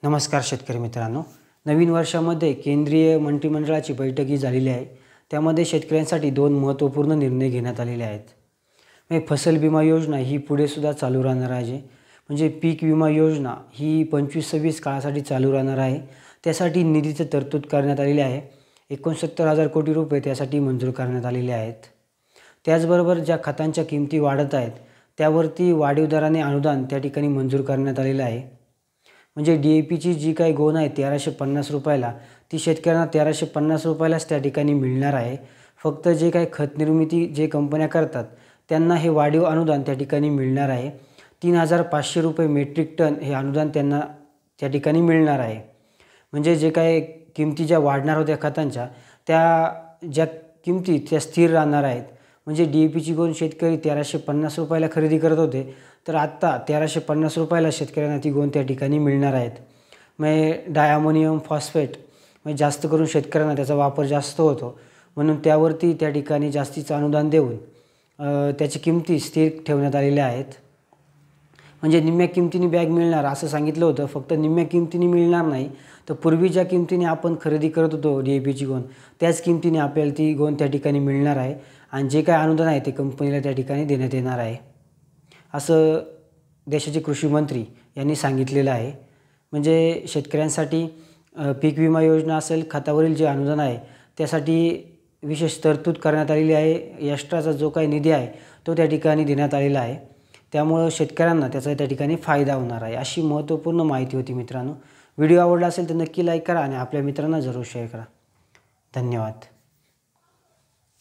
नमस्कार शेतकरी मित्रांनो, नवीन वर्षामध्ये केंद्रीय मंत्रिमंडळाची बैठक झालेली आहे। त्यामध्ये शेतकऱ्यांसाठी दोन महत्त्वपूर्ण निर्णय घेण्यात आलेले आहेत। म्हणजे फसल विमा योजना ही पुढे सुद्धा चालू राहणार आहे। म्हणजे पीक विमा योजना ही 25-26 काळासाठी चालू राहणार आहे। त्यासाठी निधीची तरतूद करण्यात आलेली आहे। 69,000 कोटी रुपये त्यासाठी मंजूर करण्यात आलेले आहेत। त्याचबरोबर ज्या खतांच्या किमती वाढत आहेत त्यावरती वाढीव दराने अनुदान त्या ठिकाणी मंजूर करण्यात आलेले आहे। म्हणजे DAPची जी काही गोण आहे 1350 रुपयाला, ती शेतकऱ्यांना 1350 रुपयालाच त्या ठिकाणी मिळणार आहे। फक्त जे काही खत निर्मिती जे कंपन्या करतात त्यांना हे वाढीव अनुदान त्या ठिकाणी मिळणार आहे। 3500 रुपये मेट्रिक टन हे अनुदान त्यांना त्या ठिकाणी मिळणार आहे। म्हणजे जे काही किमती ज्या वाढणार होत्या खतांच्या, त्या ज्या किमती त्या स्थिर राहणार आहेत। म्हणजे DAPची गोण शेतकरी 1350 रुपयाला खरेदी करत होते, तर आत्ता 1350 रुपयाला शेतकऱ्यांना ती गोण त्या ठिकाणी मिळणार आहेत। म्हणजे डायअमोनियम फॉस्फेट म्हणजे जास्त करून शेतकऱ्यांना त्याचा वापर जास्त होतो, म्हणून त्यावरती त्या ठिकाणी जास्तीचं अनुदान देऊन त्याची किमती स्थिर ठेवण्यात आलेल्या आहेत। म्हणजे निम्म्या किमतीने बॅग मिळणार असं सांगितलं होतं, फक्त निम्म्या किमतीने मिळणार नाही, तर पूर्वी ज्या किमतीने आपण खरेदी करत होतो DAPची गोण, त्याच किमतीने आपल्याला ती गोण त्या ठिकाणी मिळणार आहे। आणि जे काय अनुदान आहे ते कंपनीला त्या ठिकाणी देण्यात येणार आहे, असं देशाचे कृषी मंत्री यांनी सांगितलेलं आहे। म्हणजे शेतकऱ्यांसाठी पीक विमा योजना असेल, खतावरील जे अनुदान आहे त्यासाठी विशेष तरतूद करण्यात आलेली आहे। एक्स्ट्राचा जो काही निधी आहे तो त्या ठिकाणी देण्यात आलेला आहे। त्यामुळे शेतकऱ्यांना त्याचा त्या ठिकाणी फायदा होणार आहे। अशी महत्त्वपूर्ण माहिती होती मित्रांनो। व्हिडिओ आवडला असेल तर नक्की लाईक करा आणि आपल्या मित्रांना जरूर शेअर करा। धन्यवाद।